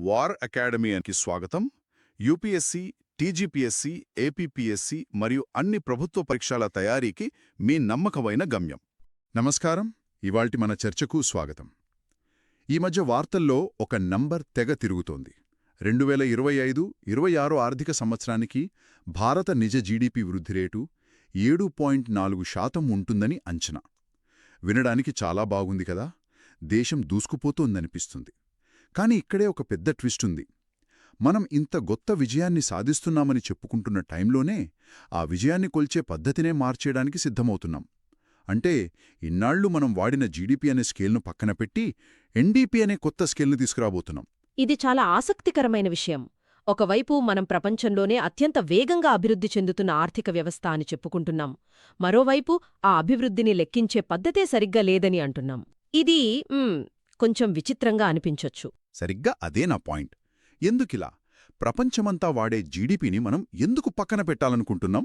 War అకాడమీకి స్వాగతం. UPSC, TGPSC, APPSC మరియు అన్ని ప్రభుత్వ పరీక్షల తయారీకి మీ నమ్మకమైన గమ్యం. నమస్కారం. ఇవాల్టి మన చర్చకు స్వాగతం. ఈ మధ్య వార్తల్లో ఒక నంబర్ తెగ తిరుగుతోంది. 2025-26 ఆర్థిక సంవత్సరానికి భారత నిజ జీడీపీ వృద్ధి రేటు 7.4% ఉంటుందని అంచనా. వినడానికి చాలా బాగుంది కదా. దేశం దూసుకుపోతోందనిపిస్తుంది. కాని ఇక్కడే ఒక పెద్ద ట్విస్ట్ ఉంది. మనం ఇంత గొప్ప విజయాన్ని సాధిస్తున్నామని చెప్పుకుంటున్న టైంలోనే ఆ విజయాన్ని కొల్చే పద్ధతినే మార్చేయడానికి సిద్ధమవుతున్నాం. అంటే ఇన్నాళ్లు మనం వాడిన జీడీపీ అనే స్కేల్ను పక్కన పెట్టి ఎన్డీపీ అనే కొత్త స్కేల్ను తీసుకురాబోతున్నాం. ఇది చాలా ఆసక్తికరమైన విషయం. ఒకవైపు మనం ప్రపంచంలోనే అత్యంత వేగంగా అభివృద్ధి చెందుతున్న ఆర్థిక వ్యవస్థ అని చెప్పుకుంటున్నాం. మరోవైపు ఆ అభివృద్ధిని లెక్కించే పద్ధతే సరిగ్గా లేదని అంటున్నాం. ఇది కొంచెం విచిత్రంగా అనిపించొచ్చు. సరిగ్గా అదే నా పాయింట్. ఎందుకిలా? ప్రపంచమంతా వాడే జీడీపీని మనం ఎందుకు పక్కన పెట్టాలనుకుంటున్నాం?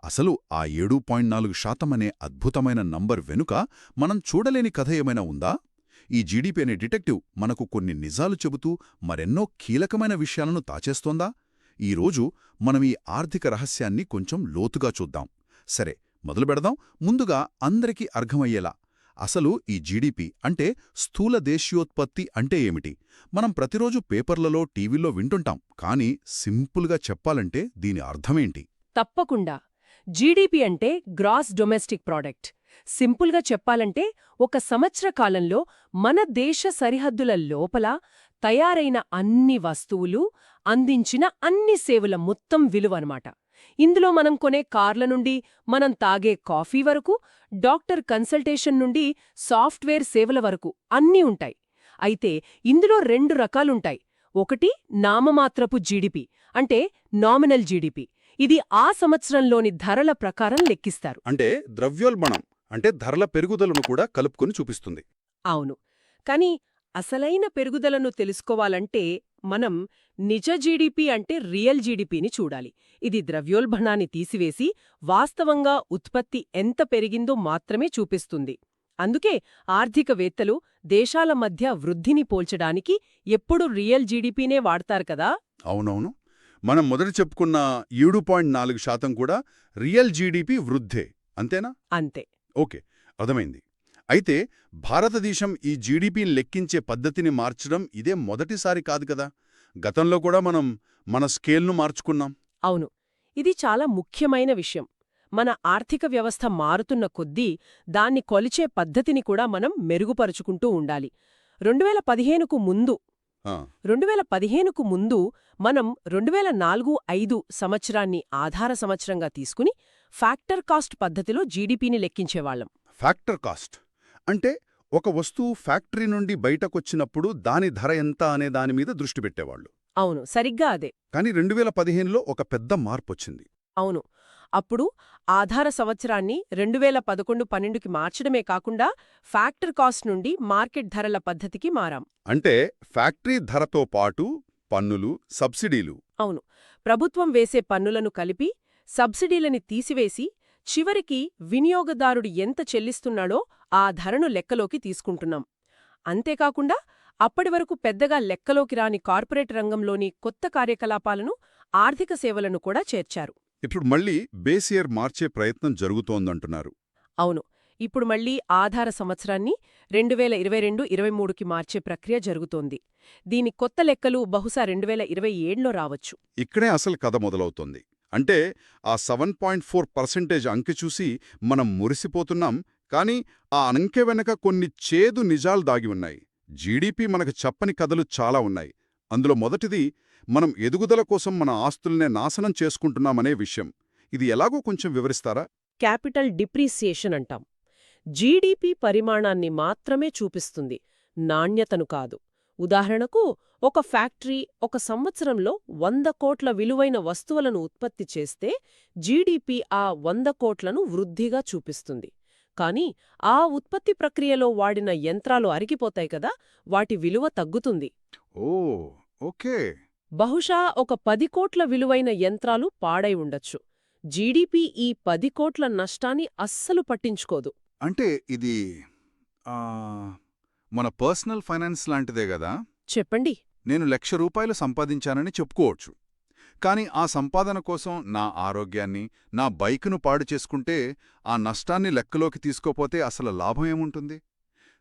అసలు ఆ 7.4% అనే అద్భుతమైన నంబర్ వెనుక మనం చూడలేని కథ ఏమైనా ఉందా? ఈ జీడీపీ అనే డిటెక్టివ్ మనకు కొన్ని నిజాలు చెబుతూ మరెన్నో కీలకమైన విషయాలను దాచేస్తోందా? ఈరోజు మనం ఈ ఆర్థిక రహస్యాన్ని కొంచెం లోతుగా చూద్దాం. సరే, మొదలు పెడదాం. ముందుగా అందరికీ అర్థమయ్యేలా, అసలు ఈ జీడీపీ అంటే స్థూల దేశీయోత్పత్తి అంటే ఏమిటి? మనం ప్రతిరోజు పేపర్లలో, టీవీల్లో వింటుంటాం. కానీ సింపుల్గా చెప్పాలంటే దీని అర్థమేంటి? తప్పకుండా. జీడీపీ అంటే గ్రాస్ డొమెస్టిక్ ప్రాడక్ట్. సింపుల్గా చెప్పాలంటే ఒక సంవత్సర కాలంలో మన దేశ సరిహద్దుల లోపల తయారైన అన్ని వస్తువులు, అందించిన అన్ని సేవల మొత్తం విలువనమాట. ఇందులో మనం కొనే కార్ల నుండి మనం తాగే కాఫీ వరకు, డాక్టర్ కన్సల్టేషన్ నుండి సాఫ్ట్వేర్ సేవల వరకు అన్నీ ఉంటాయి. అయితే ఇందులో 2 రకాలుంటాయి. ఒకటి నామమాత్రపు జీడీపీ, అంటే నామినల్ జీడీపీ. ఇది ఆ సంవత్సరంలోని ధరల ప్రకారం లెక్కిస్తారు. అంటే ద్రవ్యోల్బణం, అంటే ధరల పెరుగుదలను కూడా కలుపుకొని చూపిస్తుంది. అవును. కాని అసలైన పెరుగుదలను తెలుసుకోవాలంటే మనం నిజ జీడీపీ అంటే రియల్ జీడీపీని చూడాలి. ఇది ద్రవ్యోల్బణాన్ని తీసివేసి వాస్తవంగా ఉత్పత్తి ఎంత పెరిగిందో మాత్రమే చూపిస్తుంది. అందుకే ఆర్థికవేత్తలు దేశాల మధ్య వృద్ధిని పోల్చడానికి ఎప్పుడూ రియల్ జీడీపీనే వాడతారు కదా. అవునవును. మనం మొదట చెప్పుకున్న 7.4% కూడా రియల్ జీడీపీ వృద్ధే, అంతేనా? అంతే. ఓకే, అర్థమైంది. అయితే భారతదేశం ఈ జీడీపీని లెక్కించే పద్ధతిని మార్చడం ఇదే మొదటిసారి కాదు కదా. గతంలో కూడా మనం మన స్కేల్ను మార్చుకున్నాం. అవును. ఇది చాలా ముఖ్యమైన విషయం. మన ఆర్థిక వ్యవస్థ మారుతున్న కొద్దీ దాన్ని కొలిచే పద్ధతిని కూడా మనం మెరుగుపరుచుకుంటూ ఉండాలి. 2015కు ముందు 2015కు ముందు మనం 2004-05 సంవత్సరాన్ని ఆధార సంవత్సరంగా తీసుకుని ఫ్యాక్టర్ కాస్ట్ పద్ధతిలో జీడీపీని లెక్కించేవాళ్లం. ఫ్యాక్టర్ కాస్ట్ అంటే ఒక వస్తువు ఫ్యాక్టరీ నుండి బయటకొచ్చినప్పుడు దాని ధర ఎంత అనే దానిమీద దృష్టి పెట్టేవాళ్లు. అవును, సరిగ్గా అదే. కానీ 2015లో ఒక పెద్ద మార్పొచ్చింది. అవును. అప్పుడు ఆధార సంవత్సరాన్ని 2011-12కి మార్చడమే కాకుండా ఫ్యాక్టర్ కాస్ట్ నుండి మార్కెట్ ధరల పద్ధతికి మారాం. అంటే ఫ్యాక్టరీ ధరతో పాటు పన్నులు, సబ్సిడీలు. అవును. ప్రభుత్వం వేసే పన్నులను కలిపి సబ్సిడీలని తీసివేసి చివరికి వినియోగదారుడు ఎంత చెల్లిస్తున్నాడో ఆ ధరను లెక్కలోకి తీసుకుంటున్నాం. అంతేకాకుండా అప్పటివరకు పెద్దగా లెక్కలోకి రాని కార్పొరేట్ రంగంలోని కొత్త కార్యకలాపాలను, ఆర్థిక సేవలను కూడా చేర్చారు. ఇప్పుడు మళ్ళీ బేస్ ఇయర్ మార్చే ప్రయత్నం జరుగుతోందంటున్నారు. అవును. ఇప్పుడు మళ్లీ ఆధార సంవత్సరాన్ని 2022-23కి మార్చే ప్రక్రియ జరుగుతోంది. దీని కొత్త లెక్కలు బహుశా 2027లో రావచ్చు. ఇక్కడే అసలు కథ మొదలవుతోంది. అంటే ఆ 7.4% అంకె చూసి మనం మురిసిపోతున్నాం. కానీ ఆ అంకె వెనక కొన్ని చేదు నిజాలు దాగి ఉన్నాయి. జీడీపీ మనకు చెప్పని కథలు చాలా ఉన్నాయి. అందులో మొదటిది, మనం ఎదుగుదల కోసం మన ఆస్తుల్నే నాశనం చేసుకుంటున్నామనే విషయం. ఇది ఎలాగో కొంచెం వివరిస్తారా? క్యాపిటల్ డిప్రీసియేషన్ అంటాం. జీడీపీ పరిమాణాన్ని మాత్రమే చూపిస్తుంది, నాణ్యతను కాదు. ఉదాహరణకు, ఒక ఫ్యాక్టరీ ఒక సంవత్సరంలో 100 కోట్ల విలువైన వస్తువులను ఉత్పత్తి చేస్తే జీడీపీ ఆ 100 కోట్లను వృద్ధిగా చూపిస్తుంది. కానీ ఆ ఉత్పత్తి ప్రక్రియలో వాడిన యంత్రాలు అరిగిపోతాయి కదా, వాటి విలువ తగ్గుతుంది. ఓ, ఓకే. బహుశా ఒక 10 కోట్ల విలువైన యంత్రాలు పాడై ఉండొచ్చు. జీడీపీ ఈ 10 కోట్ల నష్టాన్ని అస్సలు పట్టించుకోదు. అంటే ఇది మన పర్సనల్ ఫైనాన్స్ లాంటిదే గదా? చెప్పండి. నేను ₹1,00,000 సంపాదించానని చెప్పుకోవచ్చు. కానీ ఆ సంపాదన కోసం నా ఆరోగ్యాన్ని, నా బైకును పాడు చేసుకుంటే, ఆ నష్టాన్ని లెక్కలోకి తీసుకోపోతే అసలు లాభం ఏముంటుంది?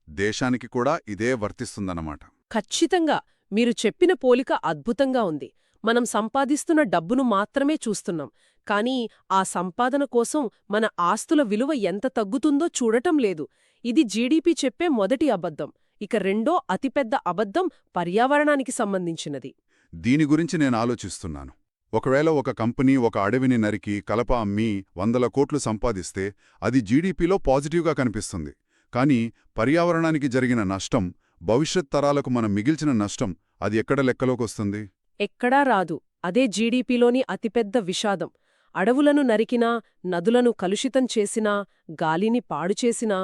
దేశానికి కూడా ఇదే వర్తిస్తుందన్నమాట. ఖచ్చితంగా మీరు చెప్పిన పోలిక అద్భుతంగా ఉంది. మనం సంపాదిస్తున్న డబ్బును మాత్రమే చూస్తున్నాం, కానీ ఆ సంపాదన కోసం మన ఆస్తుల విలువ ఎంత తగ్గుతుందో చూడటం లేదు. ఇది జీడీపీ చెప్పే మొదటి అబద్ధం. ఇక రెండో అతిపెద్ద అబద్ధం పర్యావరణానికి సంబంధించినది. దీని గురించి నేను ఆలోచిస్తున్నాను. ఒకవేళ ఒక కంపెనీ ఒక అడవిని నరికి కలప అమ్మి 100 కోట్లు సంపాదిస్తే అది జీడీపీలో పాజిటివ్గా కనిపిస్తుంది. కానీ పర్యావరణానికి జరిగిన నష్టం, భవిష్యత్ తరాలకు మనం మిగిల్చిన నష్టం, అది ఎక్కడ లెక్కలోకొస్తుంది? ఎక్కడా రాదు. అదే జీడీపీలోని అతిపెద్ద విషాదం. అడవులను నరికినా, నదులను కలుషితం చేసినా, గాలిని పాడుచేసినా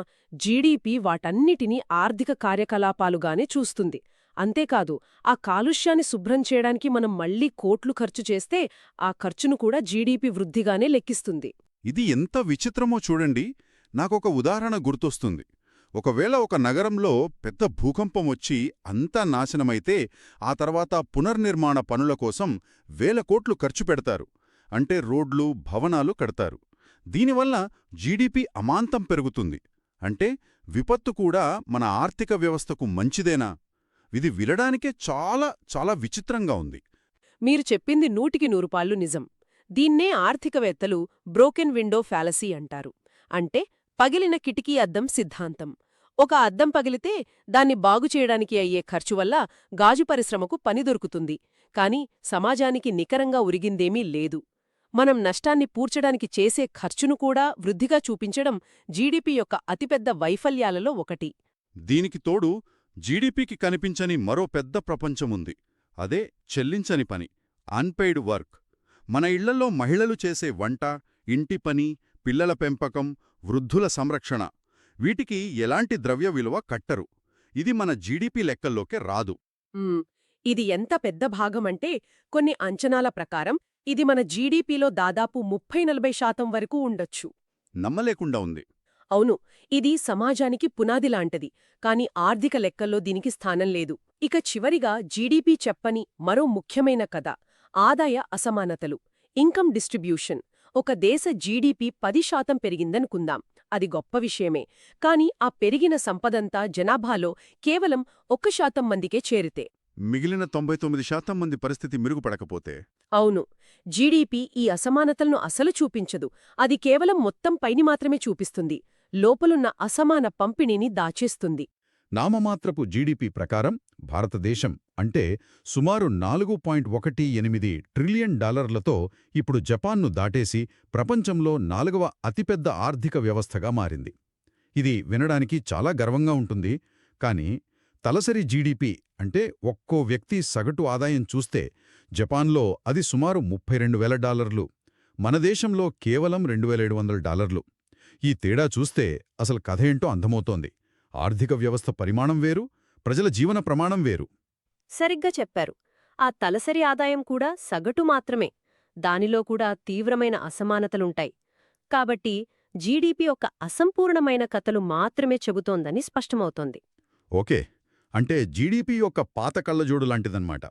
జీడీపీ వాటన్నిటినీ ఆర్థిక కార్యకలాపాలుగానే చూస్తుంది. అంతేకాదు, ఆ కాలుష్యాన్ని శుభ్రం చేయడానికి మనం మళ్లీ కోట్లు ఖర్చు చేస్తే ఆ ఖర్చును కూడా జీడీపీ వృద్ధిగానే లెక్కిస్తుంది. ఇది ఎంత విచిత్రమో చూడండి. నాకొక ఉదాహరణ గుర్తొస్తుంది. ఒకవేళ ఒక నగరంలో పెద్ద భూకంపం వచ్చి అంతా నాశనమైతే ఆ తర్వాత పునర్నిర్మాణ పనుల కోసం వేల కోట్లు ఖర్చు పెడతారు. అంటే రోడ్లు, భవనాలు కడతారు. దీనివల్ల జీడీపీ అమాంతం పెరుగుతుంది. అంటే విపత్తు కూడా మన ఆర్థిక వ్యవస్థకు మంచిదేనా? ఇది వినడానికే చాలా చాలా విచిత్రంగా ఉంది. మీరు చెప్పింది 100% నిజం. దీన్నే ఆర్థికవేత్తలు బ్రోకెన్ విండో ఫ్యాలసీ అంటారు. అంటే పగిలిన కిటికీ అద్దం సిద్ధాంతం. ఒక అద్దం పగిలితే దాన్ని బాగుచేయడానికి అయ్యే ఖర్చు వల్ల గాజు పరిశ్రమకు పని దొరుకుతుంది, కాని సమాజానికి నికరంగా ఉరిగిందేమీ లేదు. మనం నష్టాన్ని పూడ్చడానికి చేసే ఖర్చును కూడా వృద్ధిగా చూపించడం జీడీపీ యొక్క అతిపెద్ద వైఫల్యాలలో ఒకటి. దీనికి తోడు జీడీపీకి కనిపించని మరో పెద్ద ప్రపంచముంది. అదే చెల్లించని పని, అన్పెయిడ్ వర్క్. మన ఇళ్లలో మహిళలు చేసే వంట, ఇంటి పని, పిల్లల పెంపకం, వృద్ధుల సంరక్షణ, వీటికి ఎలాంటి ద్రవ్య విలువ కట్టరు. ఇది మన జీడీపీ లెక్కల్లోకే రాదు. ఇది ఎంత పెద్ద భాగమంటే కొన్ని అంచనాల ప్రకారం ఇది మన జీడీపీలో దాదాపు 30–40% వరకు ఉండొచ్చు. నమ్మలేకుండా ఉంది. అవును, ఇది సమాజానికి పునాదిలాంటిది, కాని ఆర్థిక లెక్కల్లో దీనికి స్థానం లేదు. ఇక చివరిగా జీడీపీ చెప్పని మరో ముఖ్యమైన కథ ఆదాయ అసమానతలు, ఇన్కమ్ డిస్ట్రిబ్యూషన్. ఒక దేశ జీడీపీ 10% పెరిగిందనుకుందాం, అది గొప్ప విషయమే. కాని ఆ పెరిగిన సంపదంతా జనాభాలో కేవలం 1% మందికే చేరితే, మిగిలిన 99% మంది పరిస్థితి మెరుగుపడకపోతే? అవును, జీడీపీ ఈ అసమానతలను అసలు చూపించదు. అది కేవలం మొత్తం పైని మాత్రమే చూపిస్తుంది, లోపలున్న అసమాన పంపిణీని దాచేస్తుంది. నామమాత్రపు జీడీపీ ప్రకారం భారతదేశం అంటే సుమారు $4.18 ట్రిలియన్ ఇప్పుడు జపాన్ను దాటేసి ప్రపంచంలో 4వ అతిపెద్ద ఆర్థిక వ్యవస్థగా మారింది. ఇది వినడానికి చాలా గర్వంగా ఉంటుంది. కానీ తలసరి జీడీపీ అంటే ఒక్కో వ్యక్తి సగటు ఆదాయం చూస్తే జపాన్లో అది సుమారు $32,000, మన దేశంలో కేవలం $2,700. ఈ తేడా చూస్తే అసలు కథేంటో అర్థమవుతోంది. ఆర్థిక వ్యవస్థ పరిమాణం వేరు, ప్రజల జీవన ప్రమాణం వేరు. సరిగ్గా చెప్పారు. ఆ తలసరి ఆదాయం కూడా సగటు మాత్రమే. దానిలో కూడా తీవ్రమైన అసమానతలుంటాయి. కాబట్టి జీడీపీ ఒక అసంపూర్ణమైన కథలు మాత్రమే చెబుతోందని స్పష్టమవుతోంది. ఓకే, అంటే జీడీపీ యొక్క పాత కళ్ళజోడు లాంటిదన్నమాట.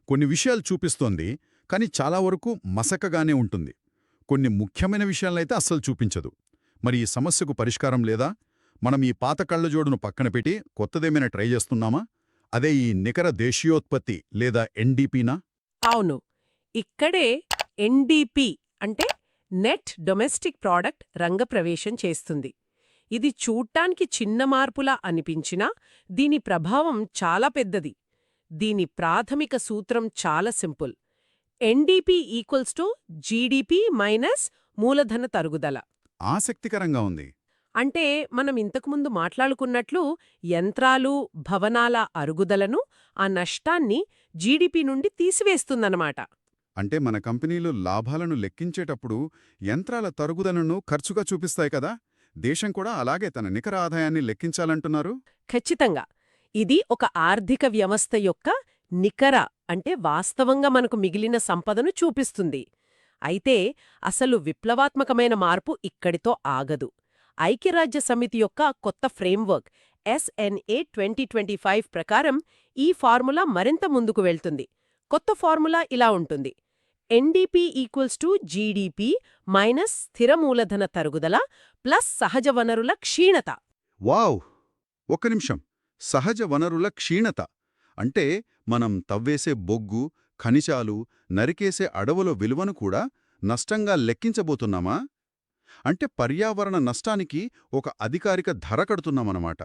కొన్ని విషయాలు చూపిస్తోంది, కానీ చాలా వరకు మసకగానే ఉంటుంది. కొన్ని ముఖ్యమైన విషయాలైతే అస్సలు చూపించదు. మరి ఈ సమస్యకు పరిష్కారం లేదా? మనం ఈ పాత కళ్ళజోడును పక్కన పెట్టి కొత్తదేమైనా ట్రై చేస్తున్నామా? అదే ఈ నికర దేశీయోత్పత్తి లేదా ఎన్డీపీనా? అవును, ఇక్కడే ఎన్డీపీ అంటే నెట్ డొమెస్టిక్ ప్రాడక్ట్ రంగప్రవేశం చేస్తుంది. ఇది చూడ్డానికి చిన్న మార్పులా అనిపించినా దీని ప్రభావం చాలా పెద్దది. దీని ప్రాథమిక సూత్రం చాలా simple. NDP equals to GDP minus మూలధన తరుగుదల. ఆసక్తికరంగా ఉంది. అంటే మనం ఇంతకుముందు మాట్లాడుకున్నట్లు యంత్రాలు, భవనాల అరుగుదలను, ఆ నష్టాన్ని జీడీపీ నుండి తీసివేస్తుందన్నమాట. అంటే మన కంపెనీలు లాభాలను లెక్కించేటప్పుడు యంత్రాల తరుగుదలను ఖర్చుగా చూపిస్తాయి కదా? దేశం కూడా అలాగే తన నికర ఆదాయాన్ని లెక్కించాలంటున్నారు? ఖచ్చితంగా. ఇది ఒక ఆర్థిక వ్యవస్థ యొక్క నికర అంటే వాస్తవంగా మనకు మిగిలిన సంపదను చూపిస్తుంది. అయితే అసలు విప్లవాత్మకమైన మార్పు ఇక్కడితో ఆగదు. ఐక్యరాజ్య సమితి యొక్క కొత్త ఫ్రేమ్వర్క్ SNA 2025 ప్రకారం ఈ ఫార్ములా మరింత ముందుకు వెళ్తుంది. కొత్త ఫార్ములా ఇలా ఉంటుంది: NDP equals to GDP minus స్థిర మూలధన తరుగుదల ప్లస్ సహజ వనరుల క్షీణత. వావ్! ఒక్క నిమిషం. సహజ వనరుల క్షీణత అంటే మనం తవ్వేసే బొగ్గు, ఖనిజాలు, నరికేసే అడవుల విలువను కూడా నష్టంగా లెక్కించబోతున్నామా? అంటే పర్యావరణ నష్టానికి ఒక అధికారిక ధర కడుతున్నామన్నమాట.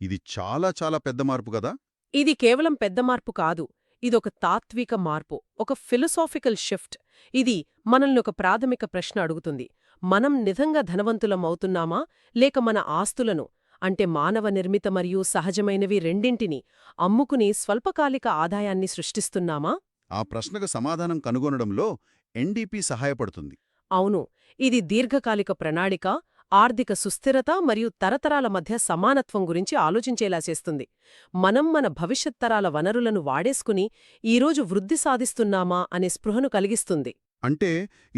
ఇది చాలా చాలా పెద్ద మార్పు కదా? ఇది కేవలం పెద్ద మార్పు కాదు, ఇదొక తాత్విక మార్పు, ఒక ఫిలసాఫికల్ షిఫ్ట్. ఇది మనల్ని ఒక ప్రాథమిక ప్రశ్న అడుగుతుంది: మనం నిజంగా ధనవంతులమవుతున్నామా, లేక మన ఆస్తులను, అంటే మానవ నిర్మిత మరియు సహజమైనవి రెండింటినీ అమ్ముకుని స్వల్పకాలిక ఆదాయాన్ని సృష్టిస్తున్నామా? ఆ ప్రశ్నకు సమాధానం కనుగొనడంలో ఎన్డీపీ సహాయపడుతుంది. అవును, ఇది దీర్ఘకాలిక ప్రణాళిక, ఆర్థిక సుస్థిరత మరియు తరతరాల మధ్య సమానత్వం గురించి ఆలోచించేలా చేస్తుంది. మనం మన భవిష్యత్ తరాల వనరులను వాడేసుకుని ఈరోజు వృద్ధి సాధిస్తున్నామా అనే స్పృహను కలిగిస్తుంది. అంటే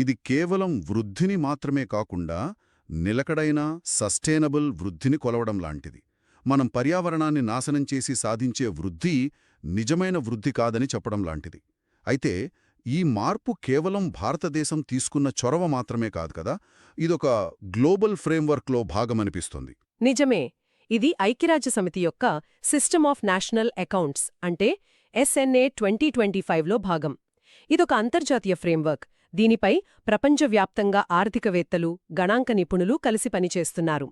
ఇది కేవలం వృద్ధిని మాత్రమే కాకుండా నిలకడైన సస్టైనబుల్ వృద్ధిని కొలవడం లాంటిది. మనం పర్యావరణాన్ని నాశనం చేసి సాధించే వృద్ధి నిజమైన వృద్ధి కాదని చెప్పడం లాంటిది. అయితే ఈ మార్పు కేవలం భారతదేశం తీసుకున్న చొరవ మాత్రమే కాదు కదా, ఇదొక గ్లోబల్ ఫ్రేమ్వర్క్లో భాగమనిపిస్తుంది. నిజమే, ఇది ఐక్యరాజ్యసమితి యొక్క సిస్టమ్ ఆఫ్ నేషనల్ అకౌంట్స్ అంటే SNA 2025లో భాగం. ఇదొక అంతర్జాతీయ ఫ్రేమ్వర్క్. దీనిపై ప్రపంచవ్యాప్తంగా ఆర్థికవేత్తలు, గణాంక నిపుణులు కలిసి పనిచేస్తున్నారు.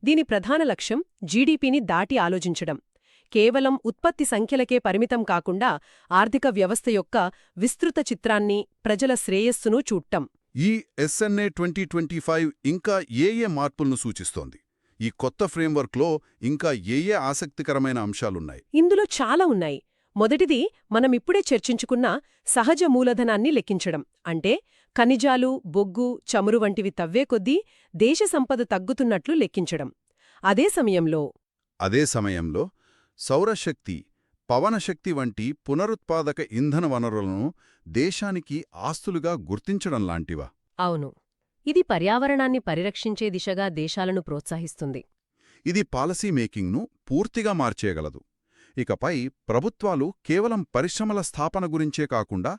దీని ప్రధాన లక్ష్యం జీడీపీని దాటి ఆలోచించడం, కేవలం ఉత్పత్తి సంఖ్యలకే పరిమితం కాకుండా ఆర్థిక వ్యవస్థ యొక్క విస్తృత చిత్రాన్ని, ప్రజల శ్రేయస్సును చూడటం. ఈ SNA 2025 ఇంకా ఏ మార్పులను సూచిస్తోంది? ఈ కొత్త ఫ్రేమ్వర్క్లో ఇంకా ఏ ఆసక్తికరమైన అంశాలున్నాయి? ఇందులో చాలా ఉన్నాయి. మొదటిది మనమిప్పుడే చర్చించుకున్న సహజ మూలధనాన్ని లెక్కించడం. అంటే ఖనిజాలు, బొగ్గు, చమురు వంటివి తవ్వే కొద్దీ దేశ సంపద తగ్గుతున్నట్లు లెక్కించడం. అదే సమయంలో సౌరశక్తి, పవనశక్తి వంటి పునరుత్పాదక ఇంధన వనరులను దేశానికి ఆస్తులుగా గుర్తించడం లాంటివా? అవును, ఇది పర్యావరణాన్ని పరిరక్షించే దిశగా దేశాలను ప్రోత్సహిస్తుంది. ఇది పాలసీ మేకింగ్ను పూర్తిగా మార్చేయగలదు. ఇకపై ప్రభుత్వాలు కేవలం పరిశ్రమల స్థాపన గురించే కాకుండా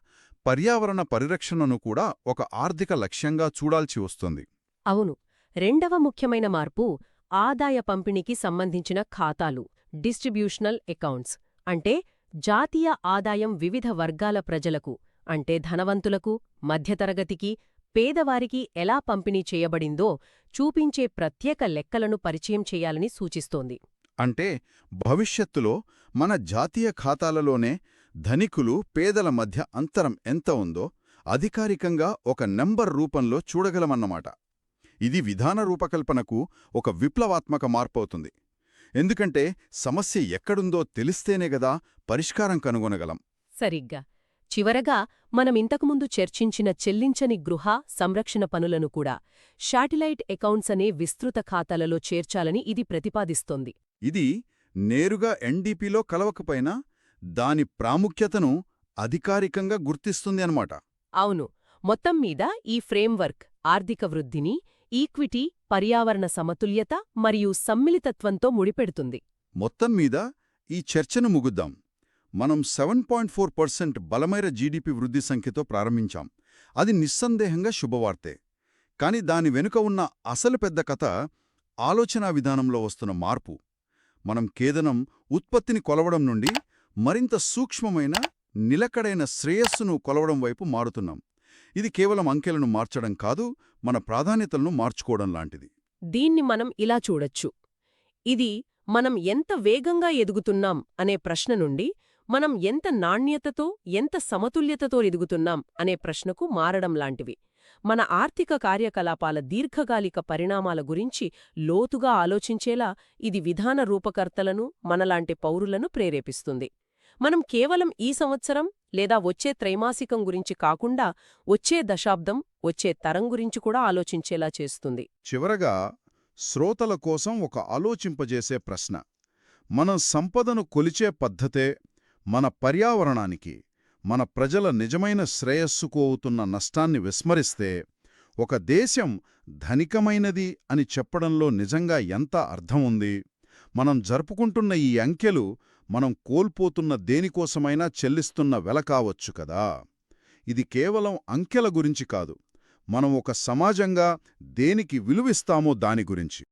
పర్యావరణ పరిరక్షణను కూడా ఒక ఆర్థిక లక్ష్యంగా చూడాల్సి వస్తుంది. అవును, రెండవ ముఖ్యమైన మార్పు ఆదాయ పంపిణీకి సంబంధించిన ఖాతాలు, డిస్ట్రిబ్యూషనల్ అకౌంట్స్. అంటే జాతీయ ఆదాయం వివిధ వర్గాల ప్రజలకు, అంటే ధనవంతులకు, మధ్యతరగతికి, పేదవారికి ఎలా పంపిణీ చేయబడిందో చూపించే ప్రత్యేక లెక్కలను పరిచయం చేయాలని సూచిస్తోంది. అంటే భవిష్యత్తులో మన జాతీయ ఖాతాలలోనే ధనికులు, పేదల మధ్య అంతరం ఎంత ఉందో అధికారికంగా ఒక నెంబర్ రూపంలో చూడగలమన్నమాట. ఇది విధాన రూపకల్పనకు ఒక విప్లవాత్మక మార్పవుతుంది. ఎందుకంటే సమస్య ఎక్కడుందో తెలిస్తేనే గదా పరిష్కారం కనుగొనగలం. సరిగ్గా. చివరగా మనమింతకుముందు చర్చించిన చెల్లించని గృహ సంరక్షణ పనులను కూడా శాటిలైట్ అకౌంట్స్ అనే విస్తృత ఖాతాలలో చేర్చాలని ఇది ప్రతిపాదిస్తోంది. ఇది నేరుగా ఎన్డీపీలో కలవకపోయినా దాని ప్రాముఖ్యతను అధికారికంగా గుర్తిస్తుంది అన్నమాట. అవును, మొత్తం మీద ఈ ఫ్రేమ్వర్క్ ఆర్థిక వృద్ధిని, ఈక్విటీ, పర్యావరణ సమతుల్యత మరియు సమ్మిళితత్వంతో ముడిపెడుతుంది. మొత్తం మీద ఈ చర్చను ముగుద్దాం. మనం 7.4% బలమైన జీడీపీ వృద్ధి సంఖ్యతో ప్రారంభించాం. అది నిస్సందేహంగా శుభవార్తే. కాని దాని వెనుక ఉన్న అసలు పెద్ద కథ ఆలోచనా విధానంలో వస్తున్న మార్పు. మనం కేవలం ఉత్పత్తిని కొలవడం నుండి మరింత సూక్ష్మమైన, నిలకడైన శ్రేయస్సును కొలవడం వైపు మారుతున్నాం. ఇది కేవలం అంకెలను మార్చడం కాదు, మన ప్రాధాన్యతలను మార్చుకోవడం లాంటిది. దీన్ని మనం ఇలా చూడొచ్చు. ఇది మనం ఎంత వేగంగా ఎదుగుతున్నాం అనే ప్రశ్న నుండి మనం ఎంత నాణ్యతతో, ఎంత సమతుల్యతతో ఎదుగుతున్నాం అనే ప్రశ్నకు మారడం లాంటివి. మన ఆర్థిక కార్యకలాపాల దీర్ఘకాలిక పరిణామాల గురించి లోతుగా ఆలోచించేలా ఇది విధాన రూపకర్తలను, మనలాంటి పౌరులను ప్రేరేపిస్తుంది. మనం కేవలం ఈ సంవత్సరం లేదా వచ్చే త్రైమాసికం గురించి కాకుండా వచ్చే దశాబ్దం, వచ్చే తరం గురించి కూడా ఆలోచించేలా చేస్తుంది. చివరగా శ్రోతల కోసం ఒక ఆలోచింపజేసే ప్రశ్న. మనం సంపదను కొలిచే పద్ధతే మన పర్యావరణానికి, మన ప్రజల నిజమైన శ్రేయస్సుకు అవుతున్న నష్టాన్ని విస్మరిస్తే ఒక దేశం ధనికమైనది అని చెప్పడంలో నిజంగా ఎంత అర్థం ఉంది? మనం జరుపుకుంటున్న ఈ అంకెలు మనం కోల్పోతున్న దేనికోసమైనా చెల్లిస్తున్న వెల కావచ్చు కదా. ఇది కేవలం అంకెల గురించి కాదు, మనం ఒక సమాజంగా దేనికి విలువిస్తామో దాని గురించి.